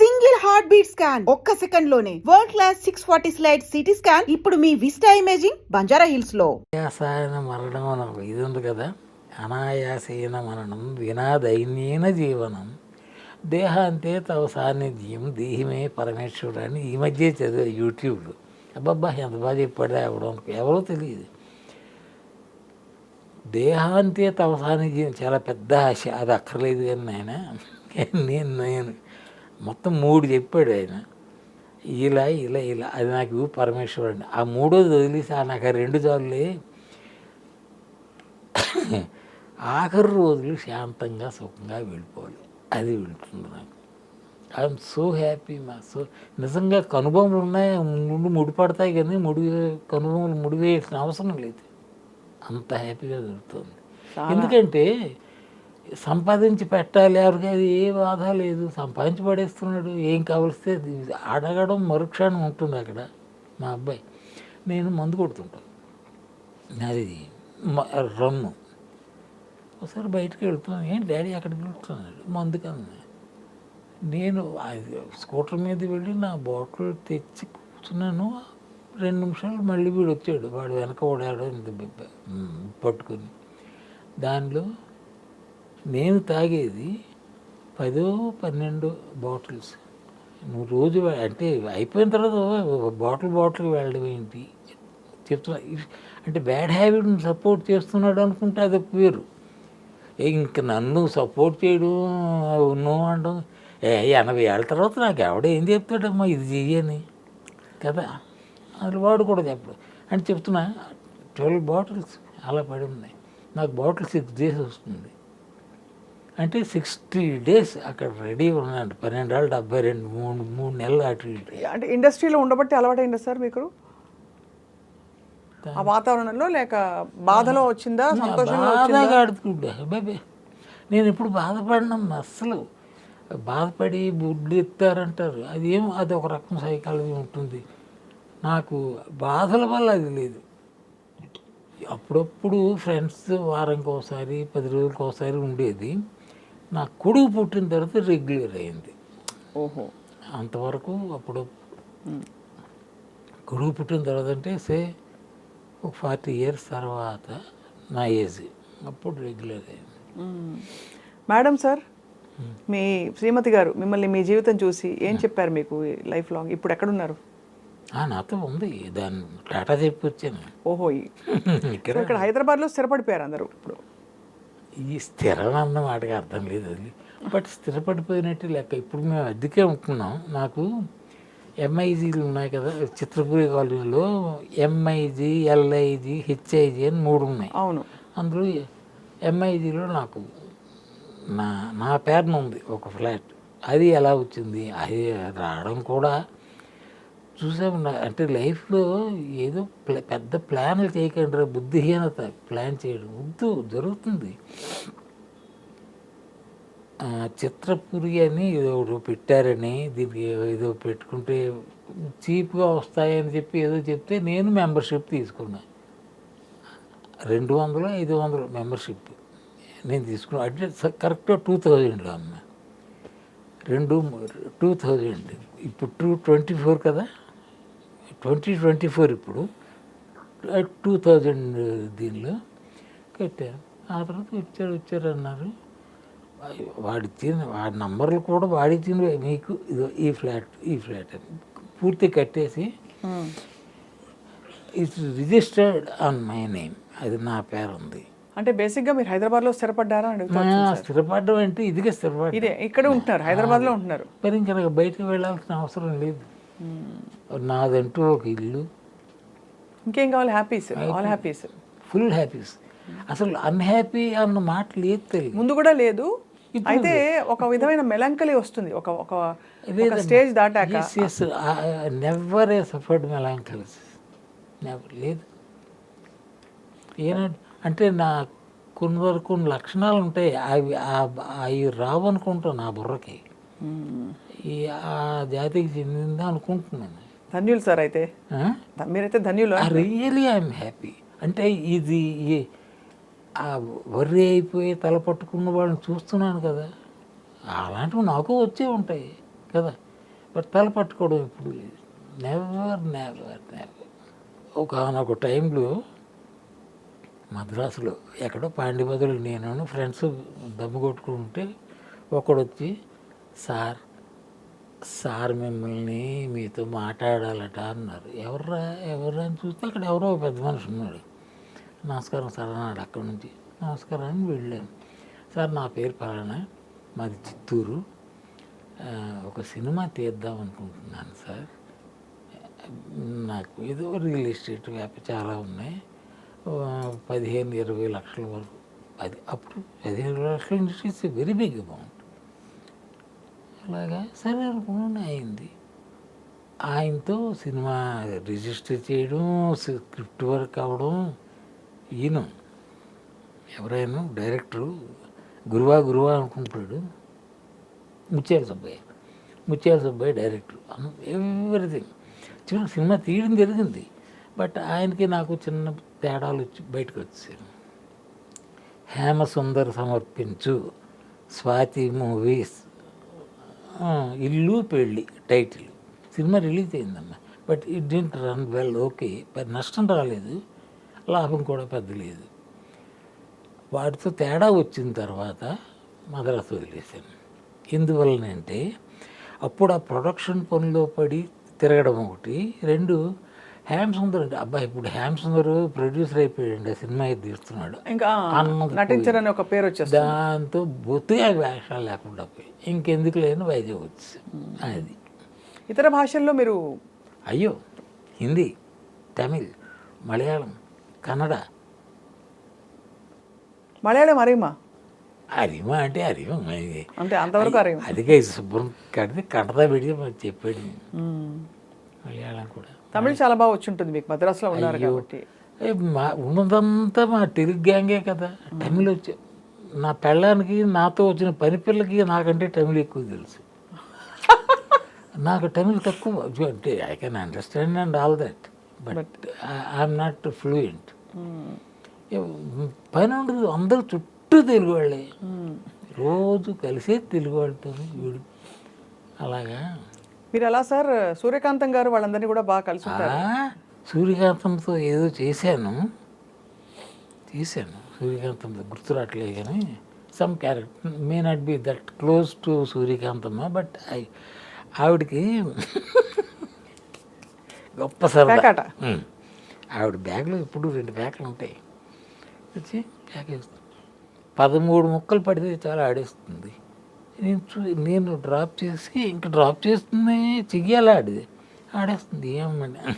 Single heart beat scan ఒక్క second లోనే world class 640 slide CT scan ఇప్పుడు మీ vista imaging Banjara hills లో. అనాయాసైన మరణం అని ఒక ఇది ఉంది కదా, అనాయాసైన మరణం వినా దైన్యేన జీవనం దేహాంతే తవ సాన్నిధ్యం దేహిమే పరమేశ్వరుడు అని ఈ మధ్య చదివా యూట్యూబ్లో. అబ్బబ్బా ఎంత బాగా చెప్పాడు ఎవరో తెలియదు. దేహాంతే తవ సాన్నిధ్యం చాలా పెద్ద ఆశ, అది అక్కర్లేదు కానీ నేను మొత్తం 3 చెప్పాడు ఆయన. ఇలా ఇలా ఇలా అది నాకు పరమేశ్వరుడు అండి. ఆ 3ోది వదిలేసి నాకు ఆ 2 చాలులే. ఆఖరి రోజులు శాంతంగా సుఖంగా వెళ్ళిపోవాలి, అది వెళ్తుంది నాకు. I'm so happy. నిజంగా కనుబొమ్మలు ఉన్నాయి, ముందు ముడిపడతాయి కానీ కనుబొమ్మలు ముడివేయాల్సిన అవసరం లేదు, అంత హ్యాపీగా దొరుకుతుంది. ఎందుకంటే సంపాదించి పెట్టాలి, ఎవరికి అది ఏ బాధ లేదు, సంపాదించి పడేస్తున్నాడు. ఏం కావలిస్తే అడగడం మరుక్షణం ఉంటుంది అక్కడ. మా అబ్బాయి నేను మందు కొడుతుంటాను, అది రమ్ము. ఒకసారి బయటకు వెళ్తున్నాను, ఏంటి డాడీ అక్కడికి వెళ్తున్నాడు మందు కన్నా. నేను స్కూటర్ మీద వెళ్ళి నా బాటిల్ తెచ్చి కూర్చున్నాను. 2 నిమిషాలు మళ్ళీ వీడు వచ్చాడు, వాడు వెనక ఓడాడు పట్టుకుని. దానిలో నేను తాగేది 10-12 బాటిల్స్. నువ్వు రోజు అంటే అయిపోయిన తర్వాత బాటిల్కి వెళ్ళడం ఏంటి చెప్తున్నా. అంటే బ్యాడ్ హ్యాబిట్ని సపోర్ట్ చేస్తున్నాడు అనుకుంటే అది వేరు. ఇంక నన్ను సపోర్ట్ చేయడం నువ్వు అనడం 80 ఏళ్ళ తర్వాత నాకు ఎవడ ఏం చెప్తాడమ్మా ఇది చెయ్యని కదా, అది వాడు కూడా చెప్పడు అని చెప్తున్నా. 12 బాటిల్స్ అలా పడి ఉన్నాయి. నాకు బాటిల్ 6 days వస్తుంది అంటే 60 days అక్కడ రెడీ ఉన్నాడు. 12 ఏళ్ళు 72 3 నెలలు అటు ఇటు. అంటే ఇండస్ట్రీలో ఉండబట్టి అలవాటైందా సార్ మీకు ఆ వాతావరణంలో, లేక బాధలో వచ్చిందా, సంతోషంగా బాధగా ఆడుతుండే బాబే. నేను ఎప్పుడు బాధపడినమ్మా, అస్సలు. బాధపడి బుడ్లు ఎత్తారంటారు, అది ఒక రకం సైకాలజీ ఉంటుంది. నాకు బాధల వల్ల అది లేదు. అప్పుడప్పుడు ఫ్రెండ్స్ వారానికి ఒకసారి 10 రోజులకి ఒకసారి ఉండేది. నా కొడుకు పుట్టిన తర్వాత రెగ్యులర్ అయింది. ఓహో, అంతవరకు అప్పుడు కొడుకు పుట్టిన తర్వాత అంటే ఒక 40 years తర్వాత నా ఏజ్, అప్పుడు రెగ్యులర్ అయింది. మేడం సార్, మీ శ్రీమతి గారు మిమ్మల్ని మీ జీవితం చూసి ఏం చెప్పారు మీకు లైఫ్ లాంగ్? ఇప్పుడు ఎక్కడున్నారు? నాతో ఉంది, దాన్ని టాటా చెప్పి వచ్చాను. ఓహో, ఇక్కడ హైదరాబాద్లో స్థిరపడిపోయారు అందరూ. ఇప్పుడు ఈ స్థిరం అన్న మాటకి అర్థం లేదు అది, బట్ స్థిరపడిపోయినట్టు లెక్క. ఇప్పుడు మేము అద్దెకే ఉంటున్నాం. నాకు ఎంఐజీలు ఉన్నాయి కదా చిత్రపురి కాలనీలో, ఎంఐజీ, ఎల్ఐజీ, హెచ్ఐజీ అని 3 ఉన్నాయి. అవును, అందులో ఎంఐజీలో నాకు నా పేరున ఉంది ఒక ఫ్లాట్. అది ఎలా వచ్చింది, అది రావడం కూడా చూసాము. అంటే లైఫ్లో ఏదో పెద్ద ప్లాన్లు చేయకండి, బుద్ధిహీనత ప్లాన్ చేయడం వద్దు, జరుగుతుంది. చిత్రపురి అని ఏదో పెట్టారని, దీనికి ఏదో పెట్టుకుంటే చీప్గా వస్తాయని చెప్పి ఏదో చెప్తే నేను మెంబర్షిప్ తీసుకున్నా. 200-500 మెంబర్షిప్ నేను తీసుకున్నా. అంటే కరెక్ట్గా 2000లో అమ్మ, 2000. ఇప్పుడు 2024 కదా, 2024 ఇప్పుడు 2000 దీనిలో కట్టాను. ఆ తర్వాత వచ్చారు అన్నారు. వాడి నంబర్లు కూడా వాడిచ్చింది, మీకు ఇదో ఈ ఫ్లాట్ అని పూర్తి కట్టేసి it's registered on my name, అది నా పేరు ఉంది. అంటే బేసిక్గా మీరు హైదరాబాద్లో స్థిరపడ్డారా? స్థిరపడడం అంటే ఇదిగా స్థిరపడ్డా, ఇదే ఇక్కడ ఉంటున్నారు, హైదరాబాద్లో ఉంటున్నారు. మరి ఇంకా బయటకు వెళ్ళాల్సిన అవసరం లేదు. నాదంటూ ఒక ఇల్లు, ఇంకేం కావాలి? Happies, all happies, full happies. అసలు అన్హ్యాపీ అన్న మాట లేదు తెలియదు, ముందు కూడా లేదు. అయితే ఒక విధమైన మెలంకలీ వస్తుంది ఒక స్టేజ్ దాటాక. నెవర్ ఏ సఫర్డ్ మెలంకలీస్, నెవర్ లేదు. అంటే నా కొన్ని లక్షణాలు ఉంటాయి, అవి రావనుకుంటాను నా బుర్రకి. ఆ జాతికి చెందిందా అనుకుంటున్నాను. ధన్యులు సార్, అయితే మీరైతే ధన్యులు. Really I'm happy. అంటే ఇది వర్రీ అయిపోయి తల పట్టుకున్న వాళ్ళని చూస్తున్నాను కదా, అలాంటివి నాకు వచ్చే ఉంటాయి కదా. బట్ తల పట్టుకోవడం ఇప్పుడు లేదు. Never never never. ఒకనొక టైంలో మద్రాసులో ఎక్కడో పాండిబదులు నేను ఫ్రెండ్స్ దమ్ము కొట్టుకుంటే ఒకడు వచ్చి సార్ మిమ్మల్ని మీతో మాట్లాడాలట అన్నారు. ఎవర్రా అని చూస్తే అక్కడ ఎవరో ఒక పెద్ద మనిషి ఉన్నాడు. నమస్కారం సార్ అన్నాడు. అక్కడి నుంచి నమస్కారం అని వెళ్ళాను. సార్ నా పేరు పలానా, మాది చిత్తూరు, ఒక సినిమా తీద్దాం అనుకుంటున్నాను సార్. నాకు ఏదో రియల్ ఎస్టేట్ వ్యాపారం చాలా ఉన్నాయి, 15-20 లక్షల వరకు. అది అప్పుడు 15 లక్షల ఇండస్ట్రీస్ వెరీ బిగ్ అమౌంట్. అలాగా సరే అనుకున్నాను. అయింది. ఆయనతో సినిమా రిజిస్టర్ చేయడం, స్క్రిప్ట్ వర్క్ అవ్వడం. ఈయన ఎవరైనా డైరెక్టరు గురువా అనుకుంటాడు. ముత్యాల సుబ్బయ్య డైరెక్టర్, ఎవ్రీథింగ్. చిన్న సినిమా తీయడం జరిగింది. బట్ ఆయనకి నాకు చిన్న తేడాలు వచ్చి బయటకు వచ్చాను. హేమసుందర్ సమర్పించు స్వాతి మూవీస్ ఇల్లు పెళ్ళి టైటిల్. సినిమా రిలీజ్ అయిందమ్మా. But it didn't run well. Okay, నష్టం రాలేదు, లాభం కూడా పెద్ద లేదు. వాటితో తేడా వచ్చిన తర్వాత మద్రాసు వదిలేశాను. ఎందువల్లనంటే అప్పుడు ఆ ప్రొడక్షన్ పనిలో పడి తిరగడం ఒకటి, 2 హేమసుందర్ అంటే అబ్బాయి ఇప్పుడు హేమసుందర్ ప్రొడ్యూసర్ అయిపోయాడు, సినిమా ఇది తీస్తున్నాడు. ఇంకా నటించారని ఒక పేరు వచ్చేది. దాంతో బొత్తిగా వేషాలు లేకుండా పోయి ఇంకెందుకు లేని వైజాగ్ వచ్చి అది. ఇతర భాషల్లో మీరు అయ్యో, హిందీ, తమిళ్, మలయాళం, కన్నడ. అరిమా అంటే అరిమా అంటే అంతవరకు అరిమా. అదిగా శుభ్రం కడితే కన్నడ పెట్టి చెప్పాడు. మలయాళం కూడా. తమిళ్ చాలా బాగా వచ్చి ఉంటుంది మీకు, మద్రాసులో ఉన్నారు కాబట్టి. ఉన్నదంతా మా తెలుగు గ్యాంగే కదా. తమిళ్ వచ్చి నా పెళ్ళానికి నాతో వచ్చిన పని పిల్లకి నాకంటే తమిళ్ ఎక్కువ తెలుసు. నాకు తమిళ్ తక్కువ. అంటే I can understand and all that, but I'm not fluent. పని ఉండదు, అందరూ చుట్టూ తెలుగు వాళ్ళే, రోజు కలిసే తెలుగు వాళ్ళతో వీడు. అలాగా మీరు ఎలా సార్ సూర్యకాంతం గారు వాళ్ళందరినీ కూడా బాగా కలిసి ఉంటారు? సూర్యకాంతంతో ఏదో చేశాను. సూర్యకాంతంతో గుర్తు రావట్లేదు కానీ some character may not be that close to Suryakanthamma. But ఆవిడకి గొప్ప సరదా. ఆవిడ బ్యాగ్లో ఇప్పుడు 2 బ్యాగులు ఉంటాయి. వచ్చి బ్యాగ్ వేస్తుంది, 13 ముక్కలు పడితే చాలా ఆడేస్తుంది. నేను డ్రాప్ చేసి ఇంకా డ్రాప్ చేస్తుంది, చెయ్యాలి ఆడేస్తుంది. ఏమండి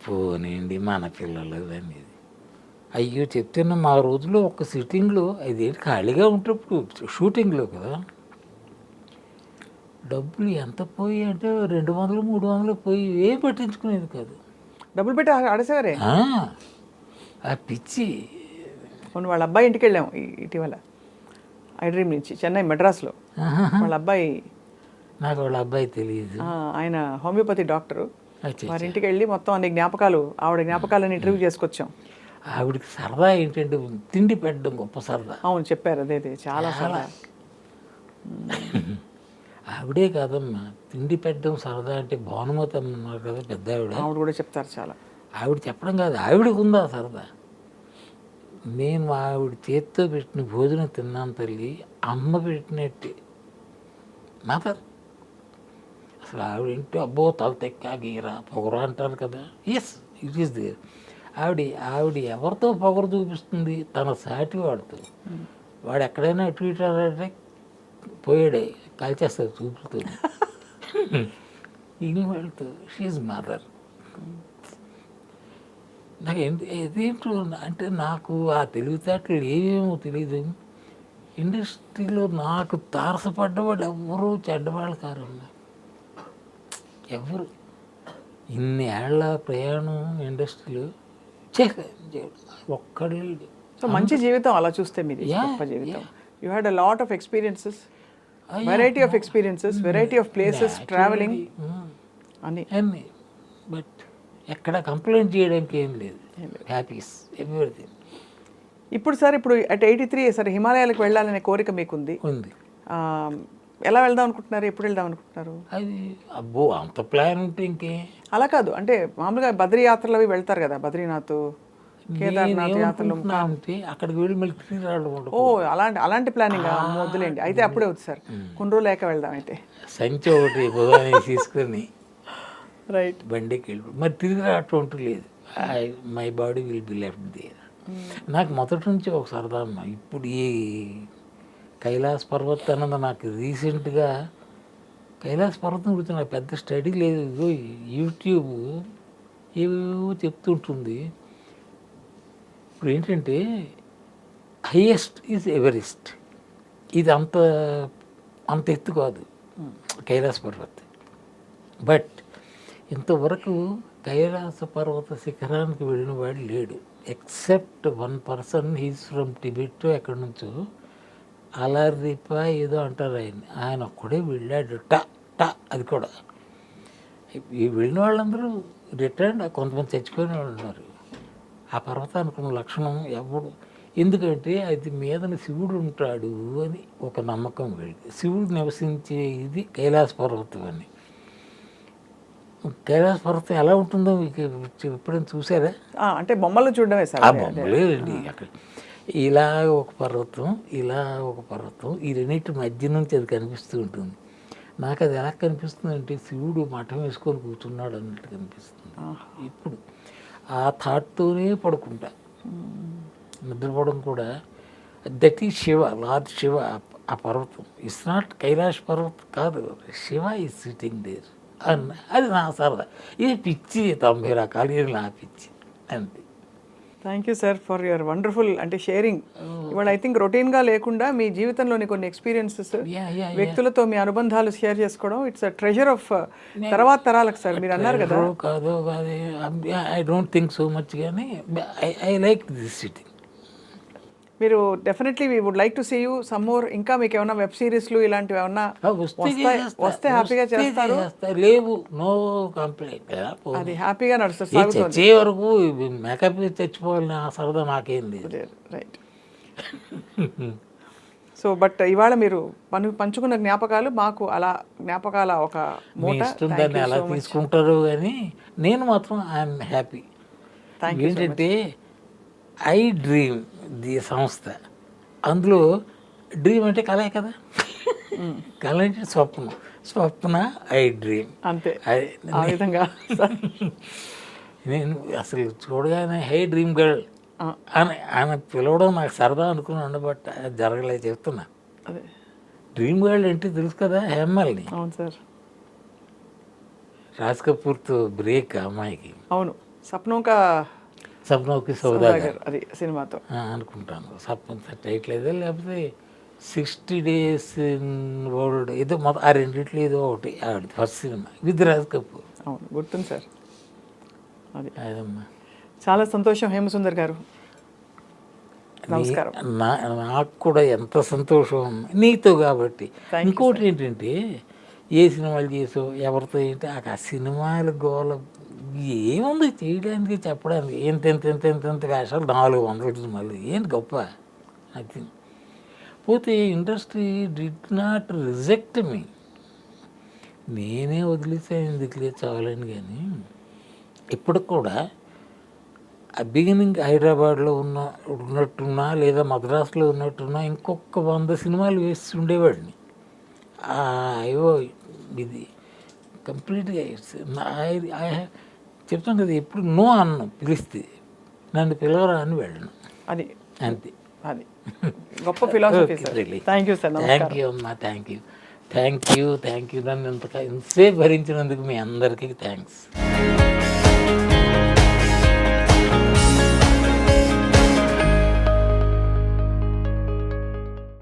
పోనీండి మన పిల్లలు అనేది. అయ్యో చెప్తున్నా, మా రోజులో ఒక సిట్టింగ్లో ఇదేంటి ఖాళీగా ఉంటప్పుడు షూటింగ్లో కదా, డబ్బులు ఎంత పోయి అంటే 200-300 పోయి ఏం పట్టించుకునేది కాదు. డబ్బులు పెట్టి ఆడేసేవారే. ఆ పిచ్చి. మొన్న వాళ్ళ అబ్బాయి ఇంటికి వెళ్ళాం ఇటీవల, ఐ డ్రీమ్ నుంచి చెన్నై మెడ్రాస్లో. వాళ్ళ అబ్బాయి, నాకు వాళ్ళ అబ్బాయి తెలియదు, ఆయన హోమియోపతి డాక్టరు. వారి ఇంటికి వెళ్ళి మొత్తం అన్ని జ్ఞాపకాలు, ఆవిడ జ్ఞాపకాలను ఇంటర్వ్యూ చేసుకొచ్చాం. ఆవిడకి సరదా ఏంటంటే తిండి పెట్టడం గొప్ప సరదా. అవును చెప్పారు, అదే చాలా సరదా. ఆవిడే కాదమ్మా, తిండి పెట్టడం సరదా అంటే భానుమతి అన్నారు కదా పెద్ద ఆవిడ కూడా చెప్తారు చాలా. ఆవిడ చెప్పడం కాదు, ఆవిడకు ఉందా సరదా. నేను ఆవిడ చేత్తో పెట్టిన భోజనం తిన్నాను తల్లి, అమ్మ పెట్టినట్టే. మదర్ అసలు ఆవిడ ఏంటో అబ్బో తల తెక్కా గీరా పొగరా అంటారు కదా. Yes, it is there. ఆవిడ ఎవరితో పొగరు చూపిస్తుంది? తన సాటి వాడితో. వాడు ఎక్కడైనా ఇటు ఇటు అంటే పోయాడే కాల్చేస్తారు చూపులతో. ఇన్ని వాళ్ళతో షీఈ్ మదర్. నాకు ఇదేంటో అంటే నాకు ఆ తెలివితేటలు ఏమేమో తెలియదు. ఇండస్ట్రీలో నాకు తారసపడ్డవాడు ఎవరు చెడ్డవాళ్ళు కారు. ఎవరు ఇన్ని ఏళ్ల ప్రయాణం ఇండస్ట్రీలో ఒక్కడే. సో మంచి జీవితం అలా చూస్తే మీది గొప్ప జీవితం. You had a lot of experiences, variety of experiences, variety of places, travelling అన్నీ. బట్ ఎక్కడ కంప్లైంట్ చేయడానికి ఏం లేదు. Happies everything. ఇప్పుడు సార్, ఇప్పుడు అట్ 83 సార్ హిమాలయాలకు వెళ్ళాలనే కోరిక మీకుంది. ఉంది. ఎలా వెళ్దాం అనుకుంటున్నారు, ఎప్పుడు వెళ్దాం అనుకుంటున్నారు? అది అబ్బో అంత ప్లాన్ ఉంటే ఇంకే. అలా కాదు, అంటే మామూలుగా బద్రీ యాత్రలు అవి వెళ్తారు కదా, బద్రీనాథ్, కేదార్నాథ్ యాత్రలు. అంటే అక్కడికి వెళ్ళి మళ్ళీ తిరిగి రావడం ఉండదు. ఓ అలాంటి ప్లానింగ్ వద్దులేండి, అయితే అప్పుడే వద్దు సార్, కొన్ని రోజులు లేక వెళ్దాం అయితే. సంచి ఒకటి బుధాన్ని తీసుకొని రైట్. బండికి వెళ్ళి మరి తిరిగి రావటం అంటూ లేదు. My body will be left there. నాకు మొదటి నుంచి ఒక సరదా అమ్మ. ఇప్పుడు ఈ కైలాస పర్వత్ అన్నది నాకు రీసెంట్గా కైలాస పర్వతం గురించి నాకు పెద్ద స్టడీ లేదు. ఇదిగో యూట్యూబ్ ఏవేవో చెప్తుంటుంది. ఇప్పుడు ఏంటంటే హైయెస్ట్ ఈజ్ ఎవరెస్ట్. ఇది అంత ఎత్తు కాదు కైలాస పర్వత్. బట్ ఇంతవరకు కైలాస పర్వత శిఖరానికి వెళ్ళిన వాడు లేడు, except one person. He's from Tibet, ఎక్కడి నుంచో అలరిపా ఏదో అంటారు ఆయన ఒక్కడే వెళ్ళాడు. అది కూడా ఈ వెళ్ళిన వాళ్ళందరూ రిటర్న్, కొంతమంది చచ్చిపోయిన వాళ్ళు ఉన్నారు. ఆ పర్వతానికి ఉన్న లక్షణం ఎవడు, ఎందుకంటే అది మీదన శివుడు ఉంటాడు అని ఒక నమ్మకం వెళ్ళి, శివుడు నివసించే ఇది కైలాస పర్వతం అని. కైలాస పర్వతం ఎలా ఉంటుందో మీకు ఎప్పుడైనా చూసారా? అంటే బొమ్మలు చూడడమే సార్. ఆ బొమ్మలేదండి. అక్కడ ఇలా ఒక పర్వతం, ఇలా ఒక పర్వతం, ఈ రెండింటి మధ్య నుంచి అది కనిపిస్తూ ఉంటుంది. నాకు అది ఎలా కనిపిస్తుంది అంటే శివుడు మఠం వేసుకొని కూర్చున్నాడు అన్నట్టు కనిపిస్తుంది. ఇప్పుడు ఆ థాట్తోనే పడుకుంటా, నిద్రపోవడం కూడా. That is Shiva, lord Shiva. ఆ పర్వతం ఇట్స్ నాట్ కైలాస పర్వతం కాదు, శివ ఈజ్ సిట్టింగ్ దేర్ అన్న. అది నా సరదా. ఇది పిచ్చి, 90 రకాలు, ఇది నా పిచ్చి అంతే. Thank you sir for your wonderful అంటే షేరింగ్. ఇవాళ ఐ థింక్ రొటీన్గా లేకుండా మీ జీవితంలోని కొన్ని ఎక్స్పీరియన్సెస్, వ్యక్తులతో మీ అనుబంధాలు షేర్ చేసుకోవడం, ఇట్స్ అ ట్రెజర్ ఆఫ్ తర్వాత తరాలకు సార్. మీరు అన్నారు కదా. కాదు I don't think so much, కానీ ఐ లైక్ దిస్ సిటీ. మీరు definitely we would like to see you some more. ఇంకా మీకు ఏమైనా వెబ్ సిరీస్లు ఇలాంటివి ఏమన్నా వస్తే హ్యాపీగా చేస్తారు? లేవు, నో కంప్లైంట్. అది హ్యాపీగా నడుస్తుంది, చచ్చే వరకు మేకప్ చచ్చిపోవాలని ఆ సరదా నాకేం లేదు. రైట్. సో బట్ ఇవాళ మీరు పంచుకున్న జ్ఞాపకాలు మాకు అలా జ్ఞాపకాల ఒక మూట. దాన్ని అలా తీసుకుంటారు, కానీ నేను మాత్రం ఐఎమ్ హ్యాపీ. ఏంటంటే ఐ డ్రీమ్ ది సంస్థ, అందులో డ్రీమ్ అంటే కలే కదా, కళ అంటే స్వప్న ఐ డ్రీమ్ అంతే. ఆ విధంగా నేను అసలు చూడగానే హై డ్రీమ్ గర్ల్ అని ఆయన పిలవడం నాకు సరదా అనుకున్నాను. బట్ అది జరగలేదు, చెప్తున్నా. అదే డ్రీమ్ గర్ల్ అంటే తెలుసు కదా, హేమల్ని. అవును సార్. రాజ్ కపూర్తో బ్రేక్ అమ్మాయికి. అవును, సప్నోకి సౌదాగర్ అది సినిమాతో అనుకుంటాను. టైటిల్ ఏదో, లేకపోతే 60 days ఇన్ వరల్డ్ ఏదో, మొత్తం ఆ రెండిట్లో ఏదో ఒకటి ఆవిడ first cinema with Raj Kapoor. అవును, గుర్తుంది సార్. అది అదమ్మా. చాలా సంతోషం హేమసుందర్ గారు, నమస్కారం. నాకు కూడా ఎంత సంతోషం నీతో కాబట్టి. ఇంకోటి ఏంటంటే ఏ సినిమాలు చేసావు, ఎవరితో ఏంటి, ఆ సినిమాల గోల ఏముంది చేయడానికి, చెప్పడానికి. ఎంత వేషాలు, 400 సినిమాలు, ఏంటి గొప్ప. అది పోతే ఇండస్ట్రీ డిడ్ నాట్ రిజెక్ట్ మీ, నేనే వదిలేసా ఎందుకులే చాలని. కానీ ఇప్పుడు కూడా ఆ బిగినింగ్ హైదరాబాద్లో ఉన్నట్టున్నా, లేదా మద్రాసులో ఉన్నట్టున్నా ఇంకొక 100 సినిమాలు వేసి ఉండేవాడిని. అయ్యో ఇది కంప్లీట్గా చెప్తాను కదా, ఎప్పుడు నో అన్ను పిలిస్తే నన్ను పిలవరా అని వెళ్ళను. అది అంతే. అది గొప్ప philosophy. Thank you sir. Thank you అమ్మా, థ్యాంక్ యూ. నన్ను ఇంతసేపు భరించినందుకు మీ అందరికీ థ్యాంక్స్.